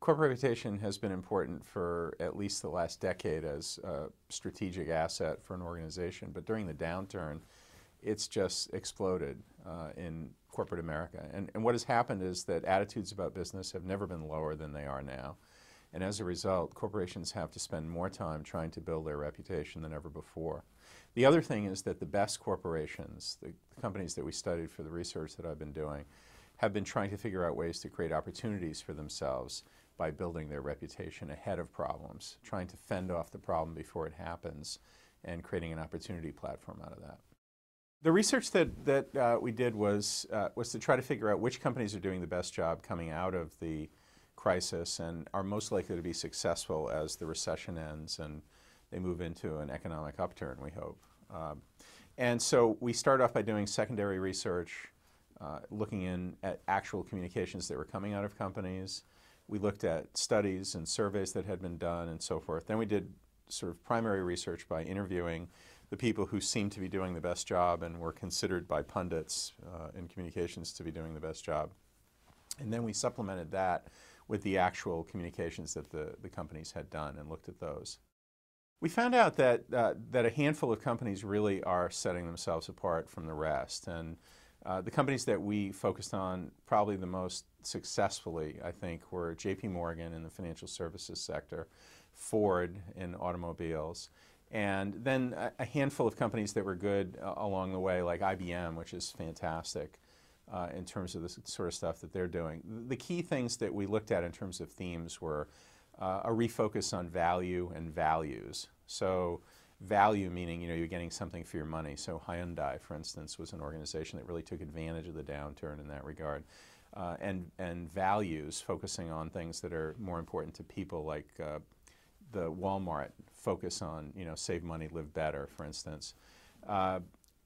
corporate reputation has been important for at least the last decade as a strategic asset for an organization, but during the downturn, it's just exploded in corporate America. And what has happened is that attitudes about business have never been lower than they are now. And as a result, corporations have to spend more time trying to build their reputation than ever before. The other thing is that the best corporations, the companies that we studied for the research that I've been doing, have been trying to figure out ways to create opportunities for themselves by building their reputation ahead of problems, trying to fend off the problem before it happens and creating an opportunity platform out of that. The research that we did was to try to figure out which companies are doing the best job coming out of the crisis and are most likely to be successful as the recession ends and they move into an economic upturn, we hope. And so we start off by doing secondary research, looking at actual communications that were coming out of companies. We looked at studies and surveys that had been done and so forth. Then we did sort of primary research by interviewing the people who seemed to be doing the best job and were considered by pundits in communications to be doing the best job. And then we supplemented that with the actual communications that the companies had done and looked at those. We found out that a handful of companies really are setting themselves apart from the rest. And the companies that we focused on probably the most successfully, I think, were JP Morgan in the financial services sector, Ford in automobiles, and then a handful of companies that were good along the way, like IBM, which is fantastic in terms of the sort of stuff that they're doing. The key things that we looked at in terms of themes were a refocus on value and values. So value meaning, you're getting something for your money. So Hyundai, for instance, was an organization that really took advantage of the downturn in that regard. And values, focusing on things that are more important to people, like the Walmart focus on, save money, live better, for instance.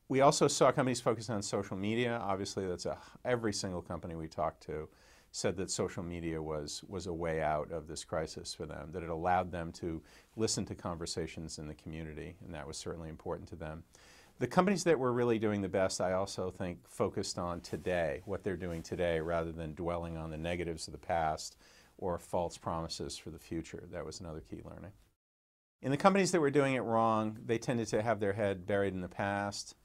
We also saw companies focus on social media. Obviously, every single company we talked to said that social media was a way out of this crisis for them, that it allowed them to listen to conversations in the community, and that was certainly important to them. The companies that were really doing the best, I also think, focused on today, what they're doing today, rather than dwelling on the negatives of the past or false promises for the future. That was another key learning. In the companies that were doing it wrong, they tended to have their head buried in the past.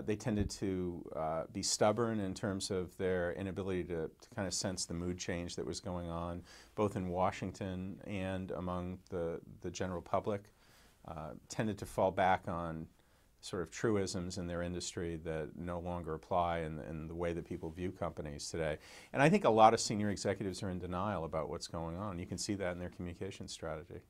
They tended to be stubborn in terms of their inability to kind of sense the mood change that was going on, both in Washington and among the general public. Tended to fall back on sort of truisms in their industry that no longer apply in the way that people view companies today. And I think a lot of senior executives are in denial about what's going on. You can see that in their communication strategy.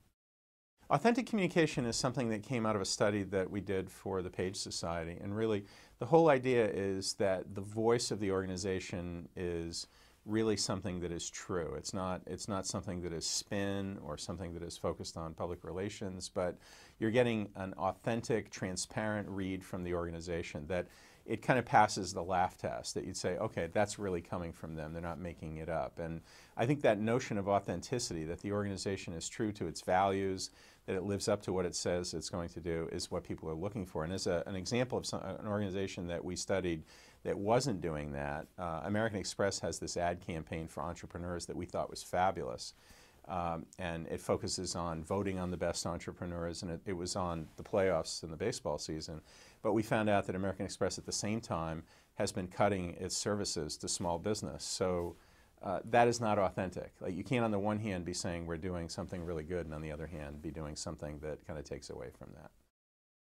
Authentic communication is something that came out of a study that we did for the Page Society. And really, the whole idea is that the voice of the organization is really something that is true. It's not something that is spin or something that is focused on public relations, but you're getting an authentic, transparent read from the organization that it kind of passes the laugh test, that you'd say, okay, that's really coming from them. They're not making it up. And I think that notion of authenticity, that the organization is true to its values, that it lives up to what it says it's going to do, is what people are looking for. And as an example of an organization that we studied that wasn't doing that, American Express has this ad campaign for entrepreneurs that we thought was fabulous. And it focuses on voting on the best entrepreneurs, and it was on the playoffs in the baseball season. But we found out that American Express at the same time has been cutting its services to small business. So that is not authentic. Like, you can't on the one hand be saying we're doing something really good, and on the other hand be doing something that kind of takes away from that.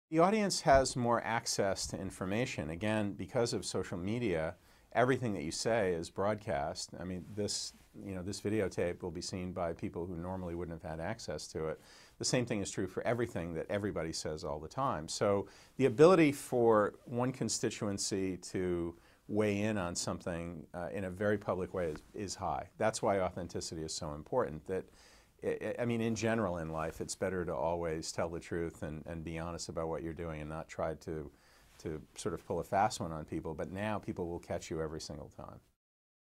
The audience has more access to information. Again, because of social media, everything that you say is broadcast. I mean, this videotape will be seen by people who normally wouldn't have had access to it. The same thing is true for everything that everybody says all the time. So the ability for one constituency to weigh in on something in a very public way is high. That's why authenticity is so important. I mean, in general in life, it's better to always tell the truth and be honest about what you're doing and not try to sort of pull a fast one on people. But now people will catch you every single time.